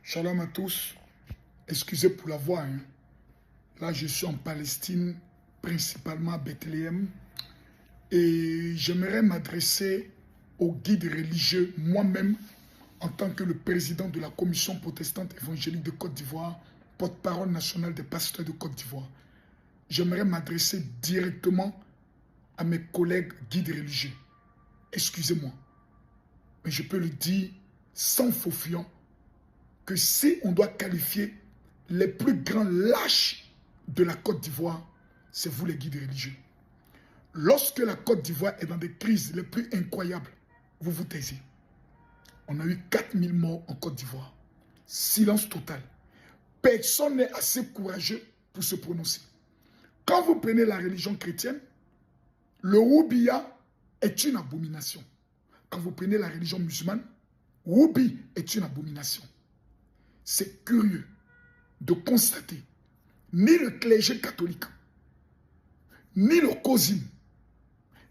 Shalom à tous. Excusez pour la voix. Là, je suis en Palestine, principalement à Bethléem. Et j'aimerais m'adresser aux guides religieux, moi-même, en tant que le président de la Commission protestante évangélique de Côte d'Ivoire, porte-parole nationale des pasteurs de Côte d'Ivoire. J'aimerais m'adresser directement à mes collègues guides religieux. Excusez-moi, mais je peux le dire sans faux fuyant, que si on doit qualifier les plus grands lâches de la Côte d'Ivoire, c'est vous les guides religieux. Lorsque la Côte d'Ivoire est dans des crises les plus incroyables, vous vous taisez. On a eu 4000 morts en Côte d'Ivoire. Silence total. Personne n'est assez courageux pour se prononcer. Quand vous prenez la religion chrétienne, le Woubiya est une abomination. Quand vous prenez la religion musulmane, Woubi est une abomination. C'est curieux de constater, ni le clergé catholique, ni le COSIM,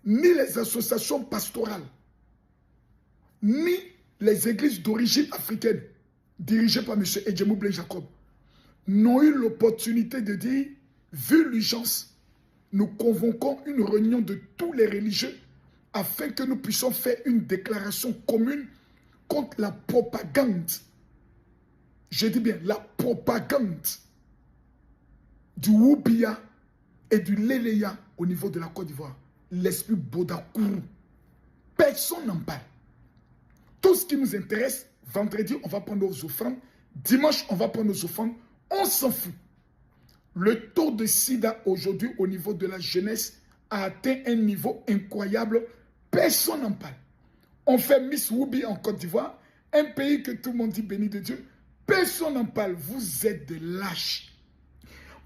ni les associations pastorales, ni les églises d'origine africaine, dirigées par M. Edjemou Blé Jacob, n'ont eu l'opportunité de dire, vu l'urgence, nous convoquons une réunion de tous les religieux afin que nous puissions faire une déclaration commune contre la propagande. Je dis bien la propagande du Woubiya et du Léléya au niveau de la Côte d'Ivoire. L'esprit Bodakourou. Personne n'en parle. Tout ce qui nous intéresse, vendredi, on va prendre nos offrandes. Dimanche, on va prendre nos offrandes. On s'en fout. Le taux de sida aujourd'hui au niveau de la jeunesse a atteint un niveau incroyable. Personne n'en parle. On fait Miss Woubi en Côte d'Ivoire, un pays que tout le monde dit béni de Dieu. Personne n'en parle. Vous êtes des lâches.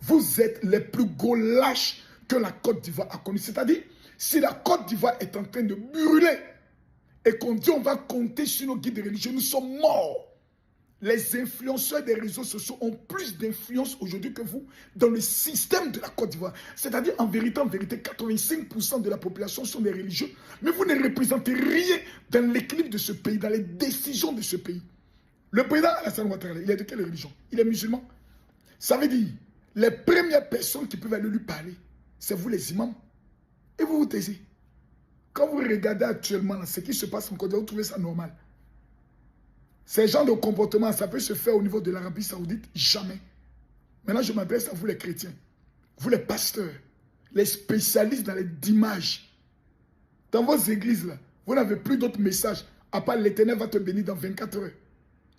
Vous êtes les plus gros lâches que la Côte d'Ivoire a connus. C'est-à-dire, si la Côte d'Ivoire est en train de brûler et qu'on dit on va compter sur nos guides religieux, nous sommes morts. Les influenceurs des réseaux sociaux ont plus d'influence aujourd'hui que vous dans le système de la Côte d'Ivoire. C'est-à-dire, en vérité, 85% de la population sont des religieux, mais vous ne représentez rien dans l'équilibre de ce pays, dans les décisions de ce pays. Le président Alassane Ouattara, il est de quelle religion? Il est musulman. Ça veut dire, les premières personnes qui peuvent aller lui parler, c'est vous les imams. Et vous vous taisez. Quand vous regardez actuellement ce qui se passe en Côte d'Ivoire, vous trouvez ça normal. Ces genres de comportement, ça peut se faire au niveau de l'Arabie Saoudite? Jamais. Maintenant, je m'adresse à vous les chrétiens, vous les pasteurs, les spécialistes dans les images. Dans vos églises, là, vous n'avez plus d'autres messages, à part l'Éternel va te bénir dans 24 heures.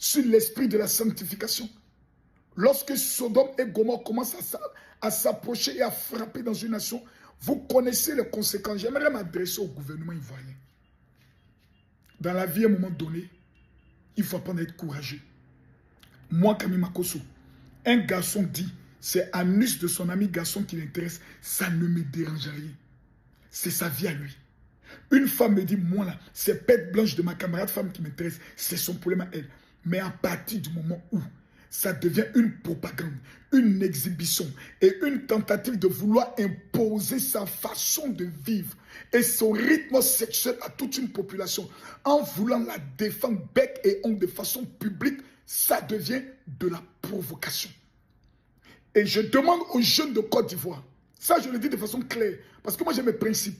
Sur l'esprit de la sanctification. Lorsque Sodome et Gomorrhe commencent à s'approcher et à frapper dans une nation, vous connaissez les conséquences. J'aimerais m'adresser au gouvernement ivoirien. Dans la vie, à un moment donné, il faut apprendre à être courageux. Moi, Camille Makosso, un garçon dit, c'est Anus de son ami garçon qui l'intéresse, ça ne me dérange rien. C'est sa vie à lui. Une femme me dit, moi là, c'est pète blanche de ma camarade femme qui m'intéresse, c'est son problème à elle. Mais à partir du moment où ça devient une propagande, une exhibition et une tentative de vouloir imposer sa façon de vivre et son rythme sexuel à toute une population en voulant la défendre bec et ongle de façon publique, ça devient de la provocation. Et je demande aux jeunes de Côte d'Ivoire, ça je le dis de façon claire, parce que moi j'ai mes principes,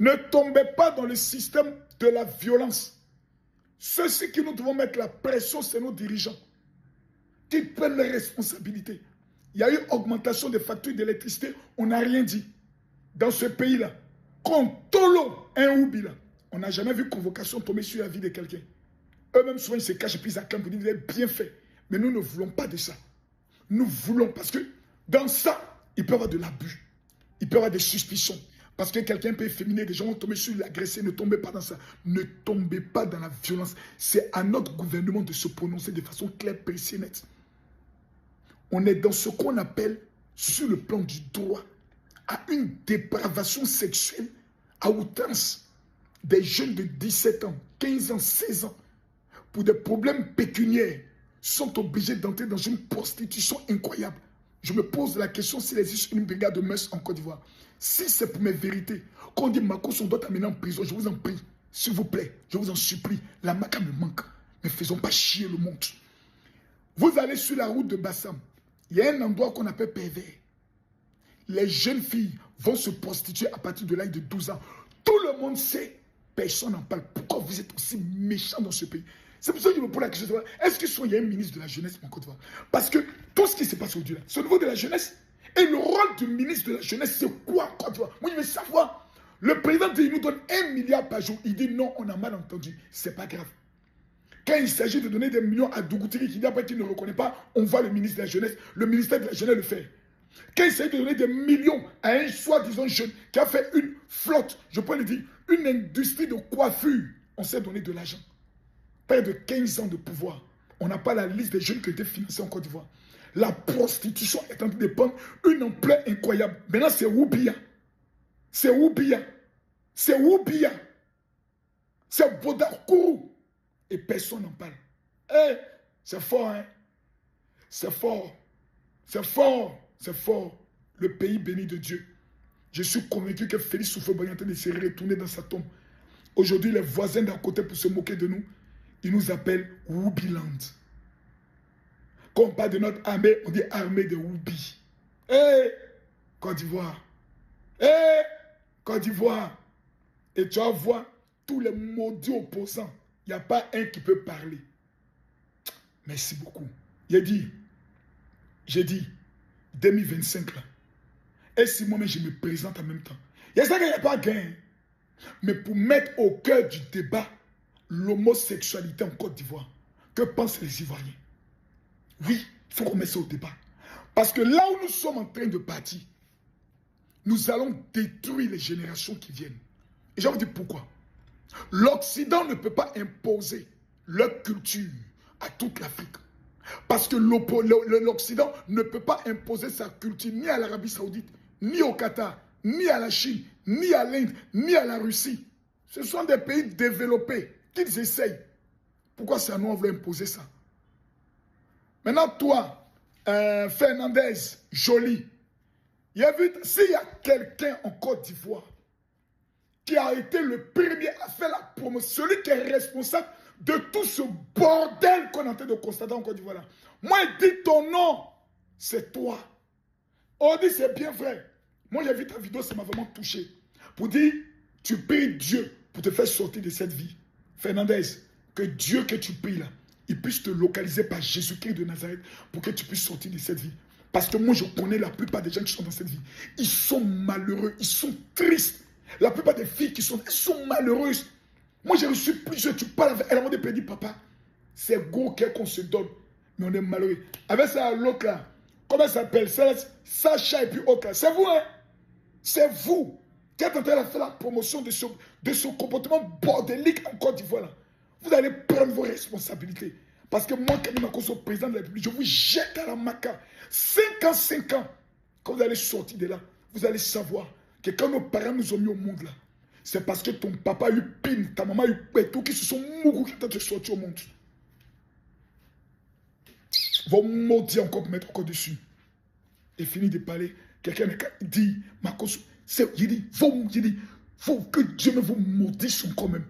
ne tombez pas dans le système de la violence. Ceux-ci qui nous devons mettre la pression, c'est nos dirigeants qui prennent les responsabilités. Il y a eu augmentation des factures d'électricité, on n'a rien dit. Dans ce pays-là, quand Tolo, un Oubi là, on n'a jamais vu convocation tomber sur la vie de quelqu'un. Eux-mêmes, souvent, ils se cachent et puis ils acclament pour dire vous avez bien fait. Mais nous ne voulons pas de ça. Nous voulons, parce que dans ça, il peut y avoir de l'abus. Il peut y avoir des suspicions. Parce que quelqu'un peut efféminer, des gens vont tomber sur l'agressé, ne tombez pas dans ça. Ne tombez pas dans la violence. C'est à notre gouvernement de se prononcer de façon claire, précise et nette. On est dans ce qu'on appelle, sur le plan du droit, à une dépravation sexuelle à outrance. Des jeunes de 17 ans, 15 ans, 16 ans, pour des problèmes pécuniaires, sont obligés d'entrer dans une prostitution incroyable. Je me pose la question s'il existe une brigade de mœurs en Côte d'Ivoire. Si c'est pour mes vérités, quand on dit Makosso, on doit t'amener en prison, je vous en prie, s'il vous plaît, je vous en supplie, la maca me manque. Ne faisons pas chier le monde. Vous allez sur la route de Bassam. Il y a un endroit qu'on appelle pervers. Les jeunes filles vont se prostituer à partir de l'âge de 12 ans. Tout le monde sait. Personne n'en parle. Pourquoi vous êtes aussi méchants dans ce pays? C'est pour ça que je me pose la question. Est-ce qu'il y a un ministre de la jeunesse en Côte d'Ivoire? Parce que tout ce qui se passe aujourd'hui, c'est au niveau de la jeunesse. Et le rôle du ministre de la jeunesse, c'est quoi en Côte d'Ivoire? Moi, je veux savoir. Le président il nous donne 1 milliard par jour. Il dit non, on a mal entendu. C'est pas grave. Quand il s'agit de donner des millions à Dougoutiri qui dit après qu'il ne reconnaît pas, on voit le ministre de la jeunesse, le ministère de la jeunesse le faire. Quand il s'agit de donner des millions à un soi-disant jeune qui a fait une flotte, je peux le dire, une industrie de coiffure, on s'est donné de l'argent. Près de 15 ans de pouvoir. On n'a pas la liste des jeunes qui ont été financés en Côte d'Ivoire. La prostitution est en train de prendre une ampleur incroyable. Maintenant, c'est Woubia. C'est Woubia. C'est Woubia. C'est Bodakourou. Et personne n'en parle. Eh, c'est fort, hein? C'est fort. C'est fort. C'est fort. Le pays béni de Dieu. Je suis convaincu que Félix Houphouët-Boigny est en train de se retourner dans sa tombe. Aujourd'hui, les voisins d'à côté, pour se moquer de nous, ils nous appellent Woubiland. Quand on parle de notre armée, on dit armée de Woubi. Eh, Côte d'Ivoire. Eh, Côte d'Ivoire. Et tu vas voir tous les maudits opposants. Il n'y a pas un qui peut parler. Merci beaucoup. J'ai dit, 2025 là. Et si moi-même je me présente en même temps. Il y a ça qu'il n'y a pas gain. Mais pour mettre au cœur du débat l'homosexualité en Côte d'Ivoire, que pensent les Ivoiriens? Oui, il faut qu'on mette ça au débat. Parce que là où nous sommes en train de partir, nous allons détruire les générations qui viennent. Et je vais vous dire pourquoi. L'Occident ne peut pas imposer leur culture à toute l'Afrique. Parce que l'Occident ne peut pas imposer sa culture ni à l'Arabie Saoudite, ni au Qatar, ni à la Chine, ni à l'Inde, ni à la Russie. Ce sont des pays développés qu'ils essayent. Pourquoi c'est à nous on veut imposer ça? Maintenant, toi, Fernandez, Joly, s'il y a quelqu'un en Côte d'Ivoire qui a été le premier à faire la promotion, celui qui est responsable de tout ce bordel qu'on est en train de constater en Côte d'Ivoire. Moi, je dis ton nom, c'est toi. On dit c'est bien vrai. Moi, j'ai vu ta vidéo, ça m'a vraiment touché. Pour dire, tu pries Dieu pour te faire sortir de cette vie. Fernandez, que Dieu que tu pries là, il puisse te localiser par Jésus-Christ de Nazareth pour que tu puisses sortir de cette vie. Parce que moi, je connais la plupart des gens qui sont dans cette vie. Ils sont malheureux, ils sont tristes. La plupart des filles qui sont, elles sont malheureuses. Moi, j'ai reçu plusieurs, tu parles avec elle, elle m'a dit, papa, c'est gros qu'on se donne, mais on est malheureux. Avec ça, l'autre là, comment elle s'appelle? Sacha et puis autre là. C'est vous, hein? C'est vous qui êtes en train de faire la promotion de ce comportement bordélique en Côte d'Ivoire là. Vous allez prendre vos responsabilités. Parce que moi, quand je suis président de la République, je vous jette à la maca. 5 ans, quand vous allez sortir de là, vous allez savoir que quand nos parents nous ont mis au monde là, c'est parce que ton papa a eu pin, ta maman a eu pétou, qui se sont mourus qui t'ont sorti au monde. Vos maudits encore pour mettre encore dessus. Et fini de parler. Quelqu'un dit, il dit, faut que Dieu me vous maudisse quand même.